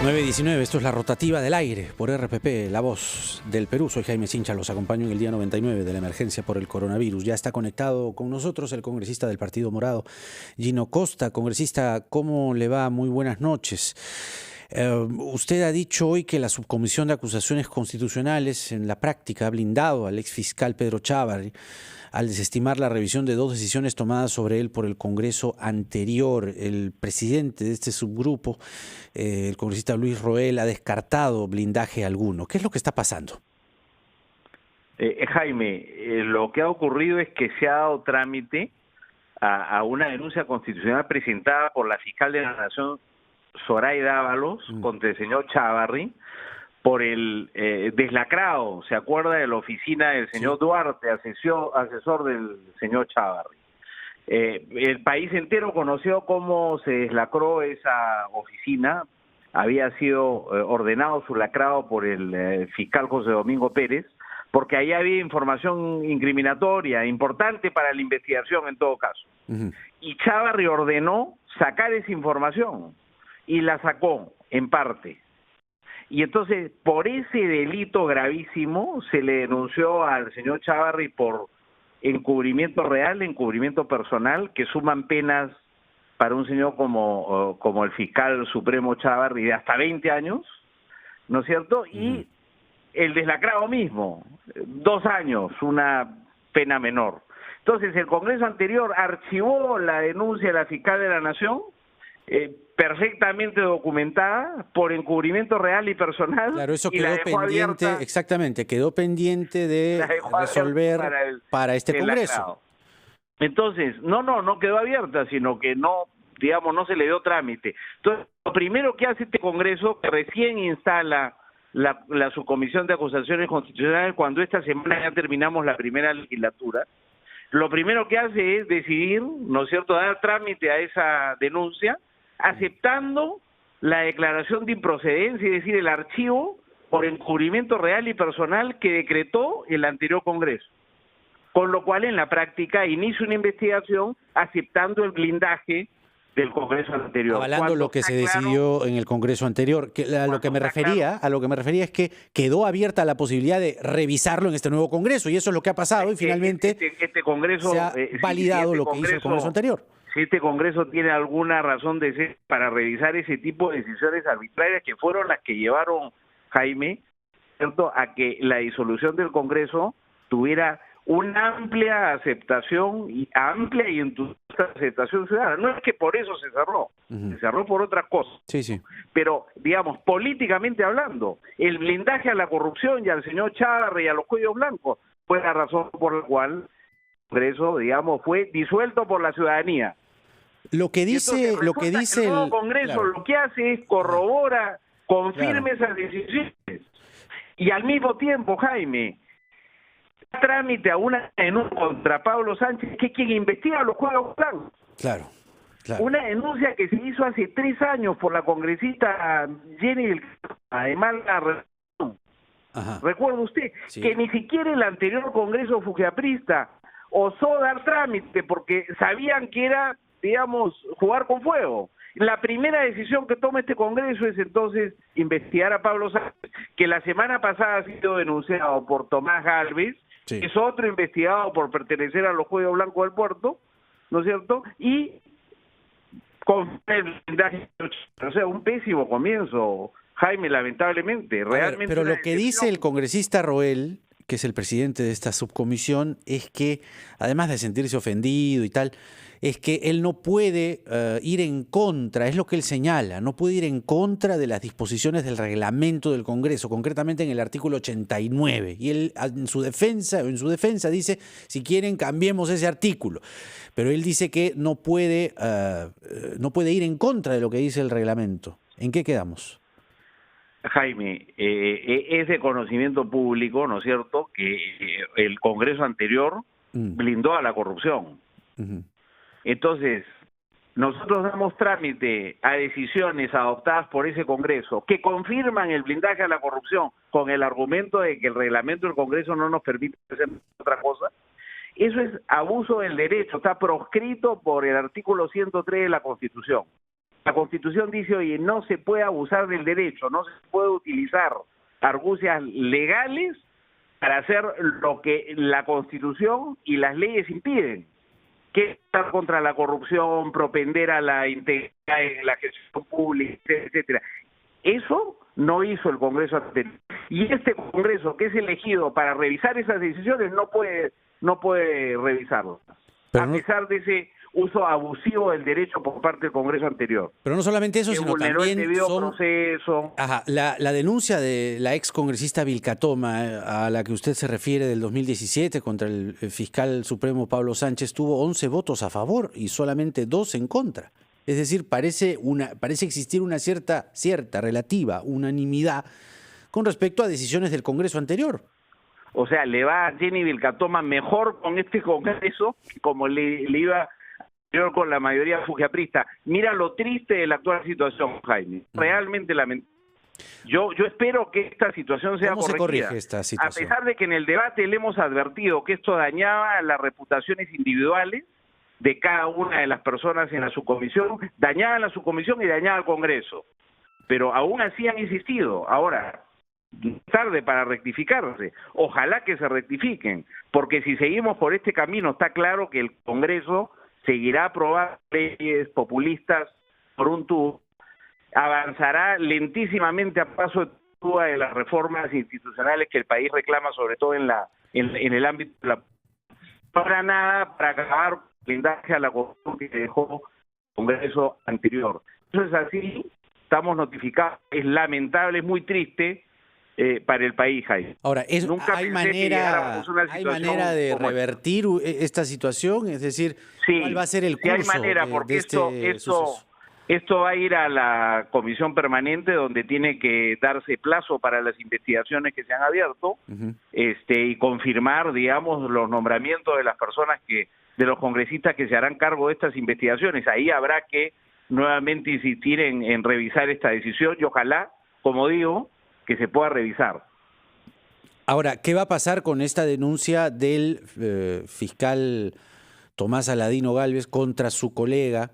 9:19, esto es la rotativa del aire por RPP, La Voz del Perú. Soy Jaime Cincha, los acompaño en el día 99 de la emergencia por el coronavirus. Ya está conectado con nosotros el congresista del Partido Morado, Gino Costa. Congresista, ¿cómo le va? Muy buenas noches. Usted ha dicho hoy que la Subcomisión de Acusaciones Constitucionales en la práctica ha blindado al exfiscal Pedro Chávarri al desestimar la revisión de dos decisiones tomadas sobre él por el Congreso anterior. El presidente de este subgrupo, el congresista Luis Roel, ha descartado blindaje alguno. ¿Qué es lo que está pasando? Jaime, lo que ha ocurrido es que se ha dado trámite a una denuncia constitucional presentada por la fiscal de la Nación, Zoraida Ábalos, contra el señor Chávarri, por el deslacrado, ¿se acuerda de la oficina del señor Duarte, asesor del señor Chávarri? El país entero conoció cómo se deslacró esa oficina. Había sido ordenado su lacrado por el fiscal José Domingo Pérez, porque ahí había información incriminatoria, importante para la investigación en todo caso. Y Chávarri ordenó sacar esa información, y la sacó en parte. Y entonces, por ese delito gravísimo, se le denunció al señor Chávarri por encubrimiento real, encubrimiento personal, que suman penas para un señor como el fiscal supremo Chávarri de hasta 20 años, ¿no es cierto? Y el deslacrado mismo, 2 años, una pena menor. Entonces, el Congreso anterior archivó la denuncia de la fiscal de la Nación, perfectamente documentada por encubrimiento real y personal. Claro, eso quedó pendiente, exactamente, quedó pendiente de resolver para este Congreso. Entonces, no quedó abierta, sino que no se le dio trámite. Entonces, lo primero que hace este Congreso, que recién instala la Subcomisión de Acusaciones Constitucionales, cuando esta semana ya terminamos la primera legislatura, lo primero que hace es decidir, ¿no es cierto?, dar trámite a esa denuncia, aceptando la declaración de improcedencia, es decir, el archivo por encubrimiento real y personal que decretó el anterior Congreso. Con lo cual, en la práctica, inicia una investigación aceptando el blindaje del Congreso anterior. Avalando lo que se decidió en el Congreso anterior. A lo que me refería es que quedó abierta la posibilidad de revisarlo en este nuevo Congreso, y eso es lo que ha pasado, y finalmente este Congreso se ha validado lo que hizo el Congreso anterior. Si este Congreso tiene alguna razón de ser para revisar ese tipo de decisiones arbitrarias que fueron las que llevaron, Jaime, ¿cierto?, a que la disolución del Congreso tuviera una amplia aceptación y entusiasta aceptación ciudadana. No es que por eso se cerró, se cerró por otras cosas. Sí. Pero, digamos, políticamente hablando, el blindaje a la corrupción y al señor Chávarri y a los cuellos blancos fue la razón por la cual el Congreso, digamos, fue disuelto por la ciudadanía. Lo que dice el nuevo Congreso, claro, lo que hace es corrobora, confirma esas decisiones. Y al mismo tiempo, Jaime, trámite a una denuncia contra Pablo Sánchez, que es quien investiga los juegos blancos. Claro. Una denuncia que se hizo hace 3 años por la congresista Jenny, además la recuerda usted, que ni siquiera el anterior Congreso fujiaprista osó dar trámite porque sabían que era, digamos, jugar con fuego. La primera decisión que toma este Congreso es entonces investigar a Pablo Sánchez, que la semana pasada ha sido denunciado por Tomás Gálvez, que es otro investigado por pertenecer a los Cuellos Blancos del Puerto, ¿no es cierto? Y con el blindaje, o sea, un pésimo comienzo, Jaime, lamentablemente. Realmente. Pero lo que dice el congresista Roel, que es el presidente de esta subcomisión, es que, además de sentirse ofendido y tal, es que él no puede ir en contra, es lo que él señala, no puede ir en contra de las disposiciones del reglamento del Congreso, concretamente en el artículo 89. Y él en su defensa dice, si quieren cambiemos ese artículo. Pero él dice que no puede ir en contra de lo que dice el reglamento. ¿En qué quedamos? Jaime, es de conocimiento público, ¿no es cierto?, que el Congreso anterior blindó a la corrupción. Entonces, nosotros damos trámite a decisiones adoptadas por ese Congreso que confirman el blindaje a la corrupción con el argumento de que el reglamento del Congreso no nos permite hacer otra cosa. Eso es abuso del derecho, está proscrito por el artículo 103 de la Constitución. La Constitución dice, oye, no se puede abusar del derecho, no se puede utilizar argucias legales para hacer lo que la Constitución y las leyes impiden, que es estar contra la corrupción, propender a la integridad en la gestión pública, etcétera. Eso no hizo el Congreso anterior. Y este Congreso que es elegido para revisar esas decisiones no puede revisarlas, a pesar de ese uso abusivo del derecho por parte del Congreso anterior. Pero no solamente eso, sino también proceso. La denuncia de la ex congresista Vilcatoma, a la que usted se refiere, del 2017 contra el fiscal supremo Pablo Sánchez, tuvo 11 votos a favor y solamente 2 en contra. Es decir, parece existir una cierta relativa unanimidad con respecto a decisiones del Congreso anterior. O sea, le va a Jenny Vilcatoma mejor con este Congreso como le iba con la mayoría fujiaprista. Mira lo triste de la actual situación, Jaime. Realmente lamentable. Yo espero que esta situación sea corregida. ¿Cómo se corrige esta situación? A pesar de que en el debate le hemos advertido que esto dañaba las reputaciones individuales de cada una de las personas en la subcomisión, dañaba la subcomisión y dañaba al Congreso. Pero aún así han insistido. Ahora, tarde para rectificarse. Ojalá que se rectifiquen, porque si seguimos por este camino, está claro que el Congreso seguirá aprobando leyes populistas por un tubo, avanzará lentísimamente a paso de tuba de las reformas institucionales que el país reclama, sobre todo en el ámbito de la... Para nada, para acabar blindaje a la corrupción que dejó el Congreso anterior. Eso es así, estamos notificados, es lamentable, es muy triste para el país, Jaime. Ahora, ¿hay manera de revertir esta situación? Es decir, sí, ¿cuál va a ser el curso? Sí hay manera, porque esto va a ir a la comisión permanente, donde tiene que darse plazo para las investigaciones que se han abierto, y confirmar, digamos, los nombramientos de las personas de los congresistas que se harán cargo de estas investigaciones. Ahí habrá que nuevamente insistir en revisar esta decisión y ojalá, como digo, que se pueda revisar. Ahora, ¿qué va a pasar con esta denuncia del fiscal Tomás Aladino Gálvez contra su colega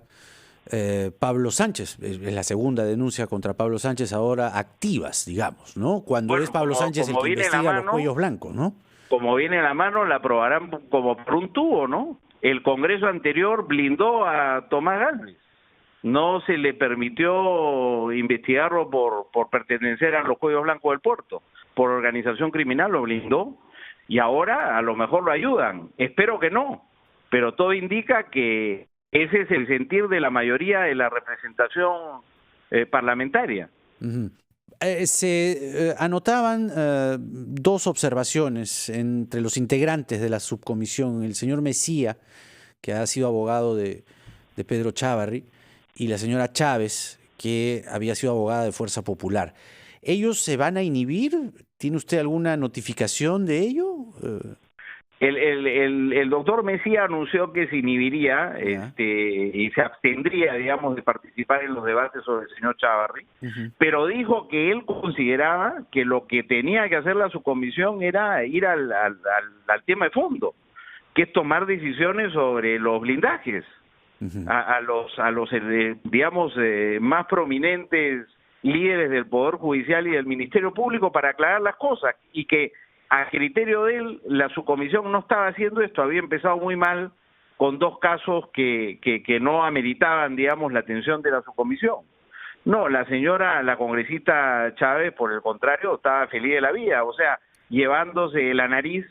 Pablo Sánchez? Es la segunda denuncia contra Pablo Sánchez, ahora activas, digamos, ¿no? Cuando es Pablo Sánchez el que investiga los cuellos blancos, ¿no? Como viene a la mano, la aprobarán como por un tubo, ¿no? El Congreso anterior blindó a Tomás Gálvez. No se le permitió investigarlo por pertenecer a los cuellos blancos del puerto. Por organización criminal lo blindó y ahora a lo mejor lo ayudan. Espero que no, pero todo indica que ese es el sentir de la mayoría de la representación parlamentaria. Se anotaban 2 observaciones entre los integrantes de la subcomisión. El señor Mesía, que ha sido abogado de Pedro Chávarri, y la señora Chávez, que había sido abogada de Fuerza Popular. ¿Ellos se van a inhibir? ¿Tiene usted alguna notificación de ello? El doctor Mesía anunció que se inhibiría y se abstendría, digamos, de participar en los debates sobre el señor Chávarri, pero dijo que él consideraba que lo que tenía que hacer la subcomisión era ir al tema de fondo, que es tomar decisiones sobre los blindajes. A los digamos, más prominentes líderes del Poder Judicial y del Ministerio Público para aclarar las cosas, y que a criterio de él la subcomisión no estaba haciendo esto, había empezado muy mal con 2 casos que no ameritaban, digamos, la atención de la subcomisión. No, la congresista Chávez, por el contrario, estaba feliz de la vida, o sea, llevándose la nariz,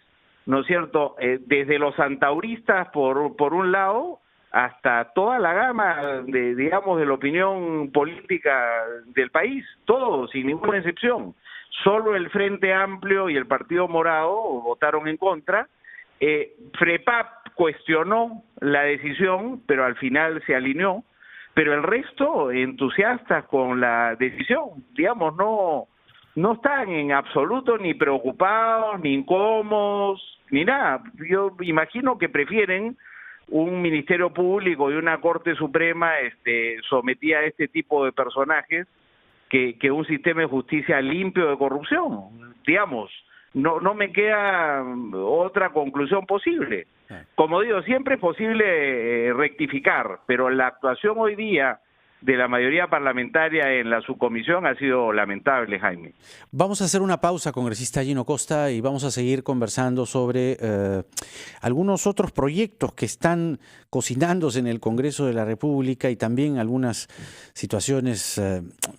¿no es cierto?, desde los santauristas por un lado, hasta toda la gama de la opinión política del país, todo, sin ninguna excepción. Solo el Frente Amplio y el Partido Morado votaron en contra. FREPAP cuestionó la decisión, pero al final se alineó. Pero el resto, entusiastas con la decisión, digamos, no están en absoluto ni preocupados, ni incómodos, ni nada. Yo imagino que prefieren un Ministerio Público y una Corte Suprema sometida a este tipo de personajes que un sistema de justicia limpio de corrupción. Digamos, no me queda otra conclusión posible. Como digo, siempre es posible rectificar, pero la actuación hoy día de la mayoría parlamentaria en la subcomisión ha sido lamentable, Jaime. Vamos a hacer una pausa, congresista Gino Costa, y vamos a seguir conversando sobre algunos otros proyectos que están cocinándose en el Congreso de la República y también algunas situaciones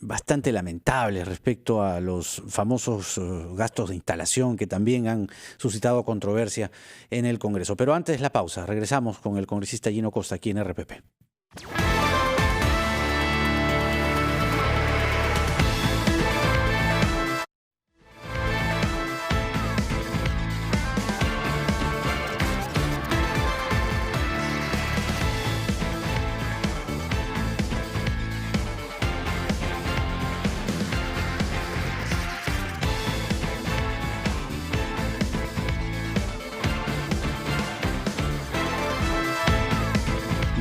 bastante lamentables respecto a los famosos gastos de instalación que también han suscitado controversia en el Congreso. Pero antes la pausa, regresamos con el congresista Gino Costa aquí en RPP.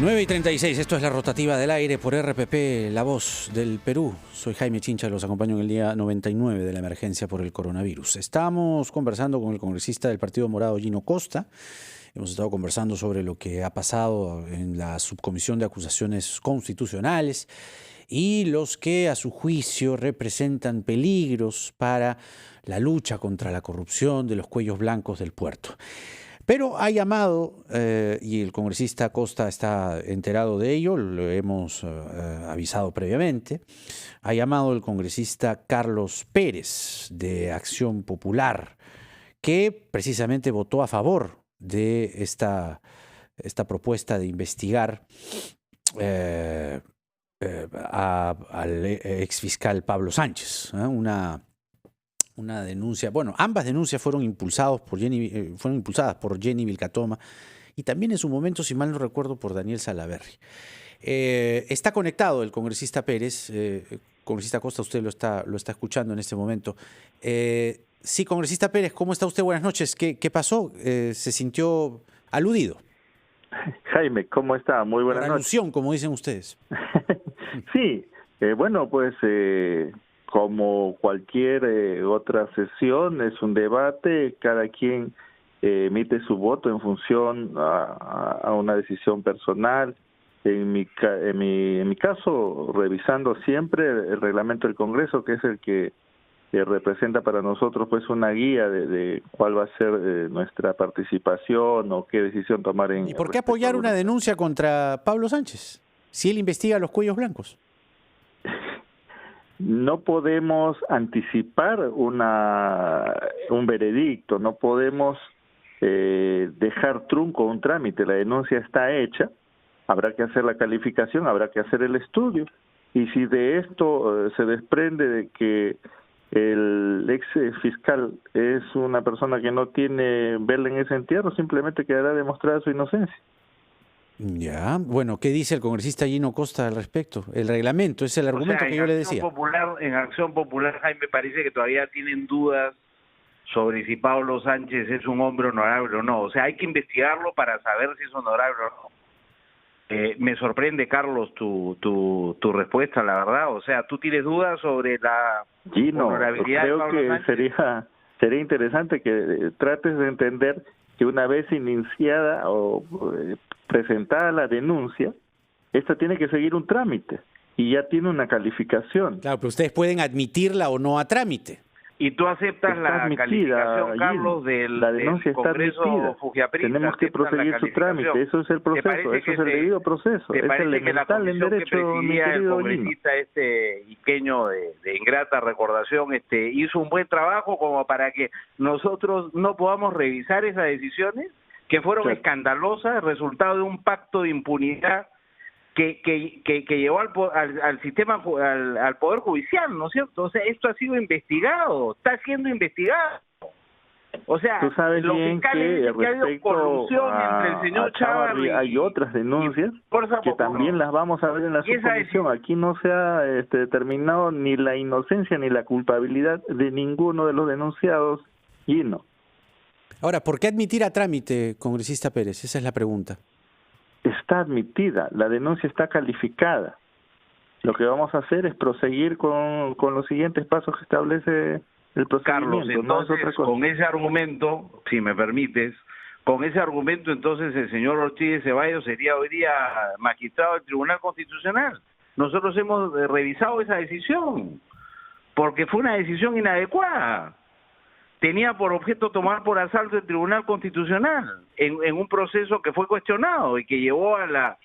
9:36, esto es la rotativa del aire por RPP, La Voz del Perú. Soy Jaime Chincha, los acompaño en el día 99 de la emergencia por el coronavirus. Estamos conversando con el congresista del Partido Morado, Gino Costa. Hemos estado conversando sobre lo que ha pasado en la subcomisión de acusaciones constitucionales y los que a su juicio representan peligros para la lucha contra la corrupción de los cuellos blancos del puerto. Pero ha llamado, y el congresista Costa está enterado de ello, lo hemos avisado previamente, ha llamado el congresista Carlos Pérez de Acción Popular, que precisamente votó a favor de esta propuesta de investigar al exfiscal Pablo Sánchez, una denuncia, bueno, ambas denuncias fueron impulsadas por Jenny Vilcatoma y también en su momento, si mal no recuerdo, por Daniel Salaverry. Está conectado el congresista Pérez, congresista Costa, usted lo está escuchando en este momento. Sí, congresista Pérez, ¿cómo está usted? Buenas noches. ¿Qué pasó? ¿Se sintió aludido? Jaime, ¿cómo está? Muy buenas noches. Alusión, como dicen ustedes. Sí, bueno, pues como cualquier otra sesión, es un debate, cada quien emite su voto en función a una decisión personal. En mi caso, revisando siempre el reglamento del Congreso, que es el que representa para nosotros pues una guía de cuál va a ser nuestra participación o qué decisión tomar en... ¿Y por qué apoyar una denuncia contra Pablo Sánchez si él investiga los cuellos blancos? No podemos anticipar un veredicto, no podemos dejar trunco un trámite. La denuncia está hecha, habrá que hacer la calificación, habrá que hacer el estudio, y si de esto se desprende de que el ex fiscal es una persona que no tiene vela en ese entierro, simplemente quedará demostrada su inocencia. Ya, bueno, ¿qué dice el congresista Gino Costa al respecto? El reglamento, es el argumento que yo le decía. En Acción Popular, Jaime, parece que todavía tienen dudas sobre si Pablo Sánchez es un hombre honorable o no. O sea, hay que investigarlo para saber si es honorable o no. Me sorprende, Carlos, tu respuesta, la verdad. O sea, ¿tú tienes dudas sobre la honorabilidad de Pablo Sánchez? Creo que sería interesante que trates de entender que una vez iniciada o presentada la denuncia, esta tiene que seguir un trámite y ya tiene una calificación. Claro, pero ustedes pueden admitirla o no a trámite. ¿Y tú aceptas la calificación, Carlos, la denuncia del Congreso Fujiaprista? Tenemos que proseguir su trámite, eso es el proceso, eso es el debido proceso, es elemental en derecho, mi querido el congresista iqueño de ingrata recordación, hizo un buen trabajo como para que nosotros no podamos revisar esas decisiones que fueron escandalosas, resultado de un pacto de impunidad que llevó al sistema, al Poder Judicial, ¿no es cierto? O sea, esto ha sido investigado, está siendo investigado. O sea, los fiscales dicen que ha habido corrupción entre el señor Chávarri. Hay otras denuncias que también las vamos a ver en la subcomisión. Aquí no se ha determinado ni la inocencia ni la culpabilidad de ninguno de los denunciados, y no. Ahora, ¿por qué admitir a trámite, congresista Pérez? Esa es la pregunta. Está admitida, la denuncia está calificada. Lo que vamos a hacer es proseguir con los siguientes pasos que establece el procedimiento. Carlos, entonces, no es otra cosa. Con ese argumento, si me permites, con ese argumento entonces el señor Ortiz de Ceballos sería hoy día magistrado del Tribunal Constitucional. nosotros hemos revisado esa decisión, porque fue una decisión inadecuada. Tenía por objeto tomar por asalto el Tribunal Constitucional en un proceso que fue cuestionado y que llevó a la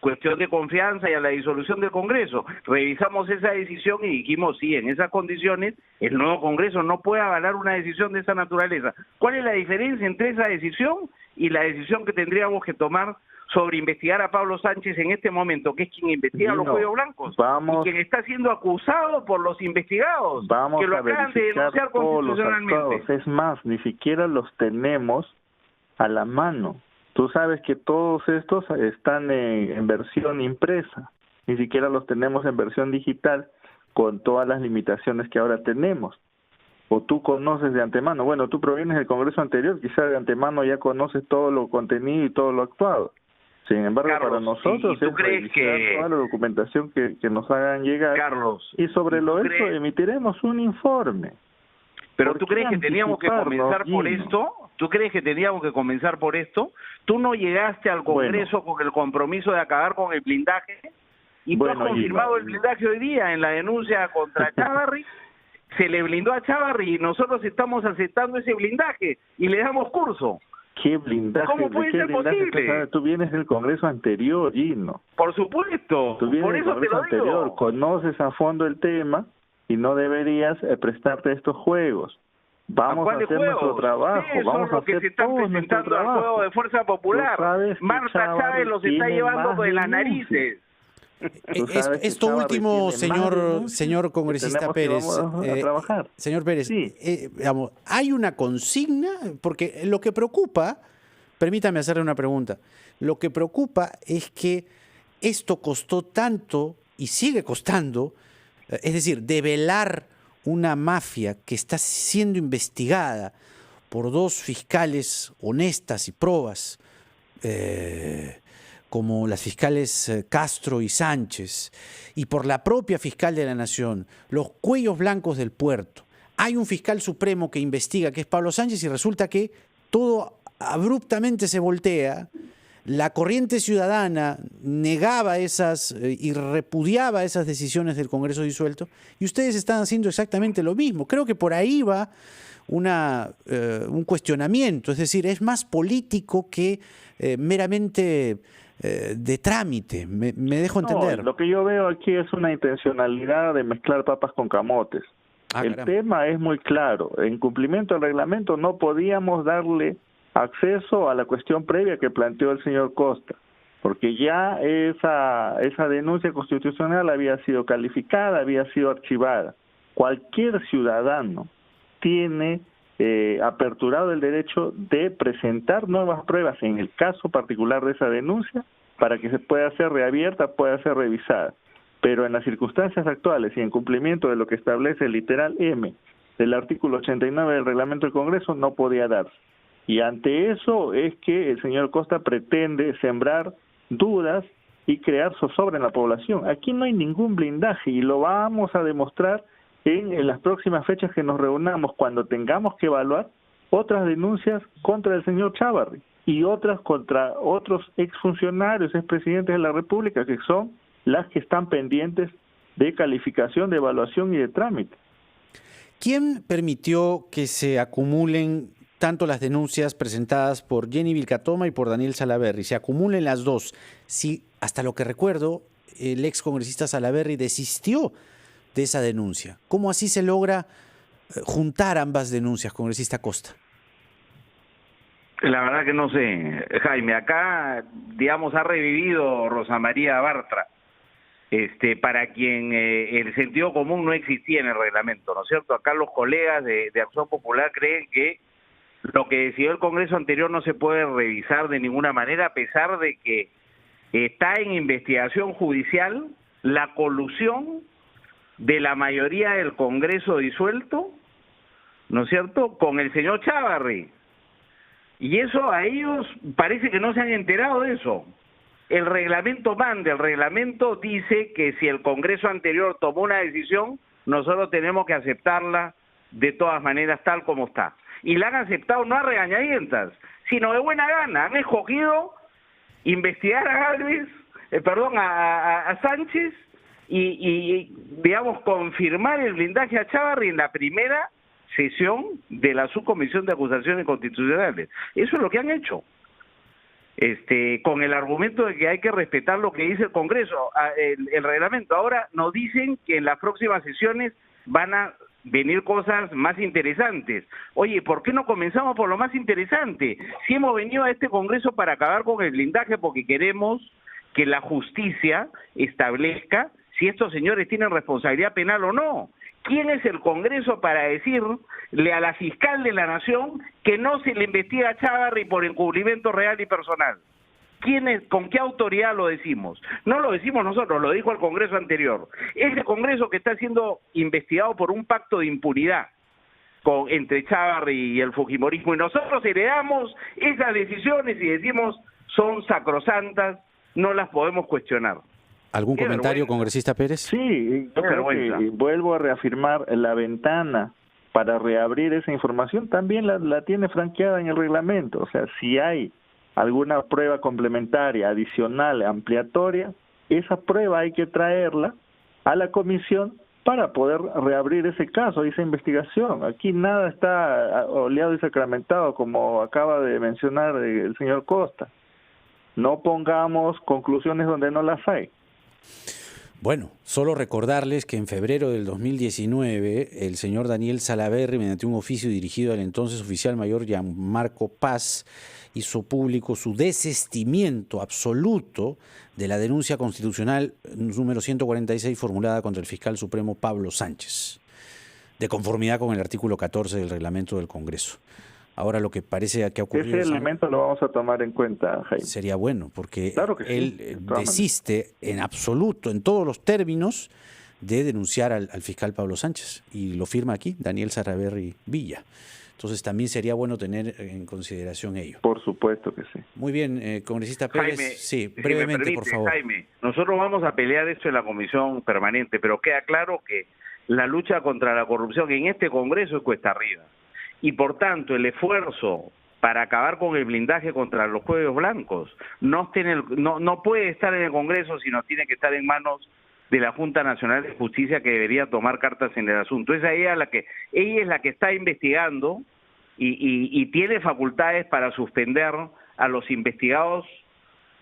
cuestión de confianza y a la disolución del Congreso. Revisamos esa decisión y dijimos, sí, en esas condiciones el nuevo Congreso no puede avalar una decisión de esa naturaleza. ¿Cuál es la diferencia entre esa decisión y la decisión que tendríamos que tomar sobre investigar a Pablo Sánchez en este momento, que es quien investiga los cuellos blancos y quien está siendo acusado por los investigados, que lo acaban de denunciar constitucionalmente? Es más, ni siquiera los tenemos a la mano. Tú sabes que todos estos están en versión impresa, ni siquiera los tenemos en versión digital, con todas las limitaciones que ahora tenemos. O tú conoces de antemano, bueno, tú provienes del Congreso anterior, quizás de antemano ya conoces todo lo contenido y todo lo actuado. Sin embargo, Carlos, para nosotros es revisar toda la documentación que nos hagan llegar, Carlos, y sobre lo eso emitiremos un informe. Pero ¿tú crees que teníamos que comenzar por esto? ¿Tú crees que teníamos que comenzar por esto? ¿Tú no llegaste al Congreso con el compromiso de acabar con el blindaje? Y tú has confirmado el blindaje hoy día en la denuncia contra Chávarri. Se le blindó a Chávarri y nosotros estamos aceptando ese blindaje y le damos curso. ¿Qué blindaje? ¿Cómo puede ser posible? Tú vienes del Congreso anterior, Gino. Por supuesto, por eso te lo digo. Conoces a fondo el tema y no deberías prestarte a estos juegos. Vamos a hacer nuestro trabajo, vamos a hacer todo nuestro trabajo. Al juego de Fuerza Popular. Marta Chávez los está llevando por las narices. Esto último, señor congresista Pérez, señor Pérez, sí. Digamos, hay una consigna, porque lo que preocupa, permítame hacerle una pregunta, lo que preocupa es que esto costó tanto y sigue costando, es decir, develar una mafia que está siendo investigada por dos fiscales honestas y probas, como las fiscales Castro y Sánchez, y por la propia fiscal de la Nación, los cuellos blancos del puerto. Hay un fiscal supremo que investiga, que es Pablo Sánchez, y resulta que todo abruptamente se voltea. La corriente ciudadana negaba esas y repudiaba esas decisiones del Congreso disuelto, y ustedes están haciendo exactamente lo mismo. Creo que por ahí va un cuestionamiento, es decir, es más político que meramente de trámite, me dejo entender. No, lo que yo veo aquí es una intencionalidad de mezclar papas con camotes. El tema es muy claro, en cumplimiento del reglamento no podíamos darle acceso a la cuestión previa que planteó el señor Costa, porque ya esa denuncia constitucional había sido calificada, había sido archivada. Cualquier ciudadano tiene aperturado el derecho de presentar nuevas pruebas en el caso particular de esa denuncia para que se pueda ser reabierta, pueda ser revisada. Pero en las circunstancias actuales y en cumplimiento de lo que establece el literal M del artículo 89 del reglamento del Congreso no podía darse. Y ante eso es que el señor Costa pretende sembrar dudas y crear zozobra en la población. Aquí no hay ningún blindaje y lo vamos a demostrar en las próximas fechas que nos reunamos, cuando tengamos que evaluar otras denuncias contra el señor Chávarri y otras contra otros exfuncionarios, expresidentes de la República, que son las que están pendientes de calificación, de evaluación y de trámite. ¿Quién permitió que se acumulen tanto las denuncias presentadas por Jenny Vilcatoma y por Daniel Salaverry? Se acumulen las dos. Si, hasta lo que recuerdo, el ex congresista Salaverry desistió de esa denuncia. ¿Cómo así se logra juntar ambas denuncias, congresista Costa? La verdad que no sé, Jaime. Acá, digamos, ha revivido Rosa María Bartra, para quien el sentido común no existía en el reglamento, ¿no es cierto? Acá los colegas de Acción Popular creen que lo que decidió el Congreso anterior no se puede revisar de ninguna manera, a pesar de que está en investigación judicial la colusión de la mayoría del Congreso disuelto, ¿no es cierto?, con el señor Chávarri. Y eso a ellos parece que no se han enterado de eso. El reglamento manda, el reglamento dice que si el Congreso anterior tomó una decisión, nosotros tenemos que aceptarla de todas maneras tal como está. Y la han aceptado no a regañadientas, sino de buena gana. Han escogido investigar a Sánchez digamos, confirmar el blindaje a Chávarri en la primera sesión de la subcomisión de acusaciones constitucionales. Eso es lo que han hecho. Con el argumento de que hay que respetar lo que dice el Congreso, el reglamento. Ahora nos dicen que en las próximas sesiones van a venir cosas más interesantes. Oye, ¿por qué no comenzamos por lo más interesante? Si hemos venido a este Congreso para acabar con el blindaje porque queremos que la justicia establezca si estos señores tienen responsabilidad penal o no. ¿Quién es el Congreso para decirle a la fiscal de la Nación que no se le investiga a Chávarri por encubrimiento real y personal? ¿Quién es, con qué autoridad lo decimos? No lo decimos nosotros, lo dijo el Congreso anterior. Ese Congreso que está siendo investigado por un pacto de impunidad entre Chávarri y el fujimorismo, y nosotros heredamos esas decisiones y decimos son sacrosantas, no las podemos cuestionar. ¿Algún comentario, congresista Pérez? Sí, vuelvo a reafirmar la ventana para reabrir esa información, también la tiene franqueada en el reglamento. O sea, si hay alguna prueba complementaria, adicional, ampliatoria, esa prueba hay que traerla a la comisión para poder reabrir ese caso, esa investigación. Aquí nada está oleado y sacramentado, como acaba de mencionar el señor Costa. No pongamos conclusiones donde no las hay. Bueno, solo recordarles que en febrero del 2019 el señor Daniel Salaverry, mediante un oficio dirigido al entonces oficial mayor Gianmarco Paz, hizo público su desistimiento absoluto de la denuncia constitucional número 146 formulada contra el fiscal supremo Pablo Sánchez, de conformidad con el artículo 14 del reglamento del Congreso. Ahora lo que parece que ha ocurrido... Ese elemento lo vamos a tomar en cuenta, Jaime. Sería bueno, porque claro que él sí, desiste en absoluto, en todos los términos, de denunciar al fiscal Pablo Sánchez. Y lo firma aquí Daniel Salaverry Villa. Entonces también sería bueno tener en consideración ello. Por supuesto que sí. Muy bien, congresista Pérez. Jaime, sí, brevemente, si me permite, por favor. Jaime, nosotros vamos a pelear esto en la comisión permanente, pero queda claro que la lucha contra la corrupción en este Congreso es cuesta arriba. Y por tanto el esfuerzo para acabar con el blindaje contra los cuellos blancos no puede estar en el Congreso, sino tiene que estar en manos de la Junta Nacional de Justicia, que debería tomar cartas en el asunto. Es ella es la que está investigando y tiene facultades para suspender a los investigados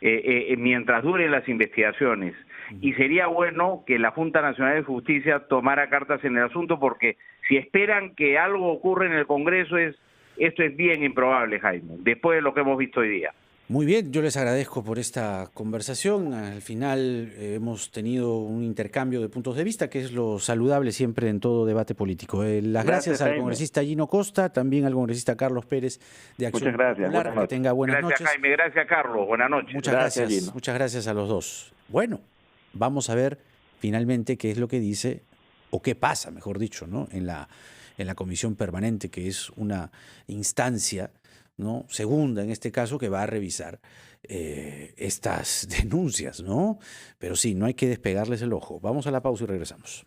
mientras duren las investigaciones. Y sería bueno que la Junta Nacional de Justicia tomara cartas en el asunto, porque si esperan que algo ocurra en el Congreso, esto es bien improbable, Jaime, después de lo que hemos visto hoy día. Muy bien, yo les agradezco por esta conversación. Al final hemos tenido un intercambio de puntos de vista, que es lo saludable siempre en todo debate político. Las gracias al congresista Gino Costa, también al congresista Carlos Pérez de Acción Popular. Que tenga buenas noches. Gracias, Jaime. Gracias, Carlos. Buenas noches. Muchas gracias. Muchas gracias a los dos. Bueno, vamos a ver finalmente qué es lo que dice, o qué pasa, mejor dicho, ¿no? en la comisión permanente, que es una instancia, ¿no?, segunda en este caso, que va a revisar estas denuncias, ¿no? Pero sí, no hay que despegarles el ojo. Vamos a la pausa y regresamos.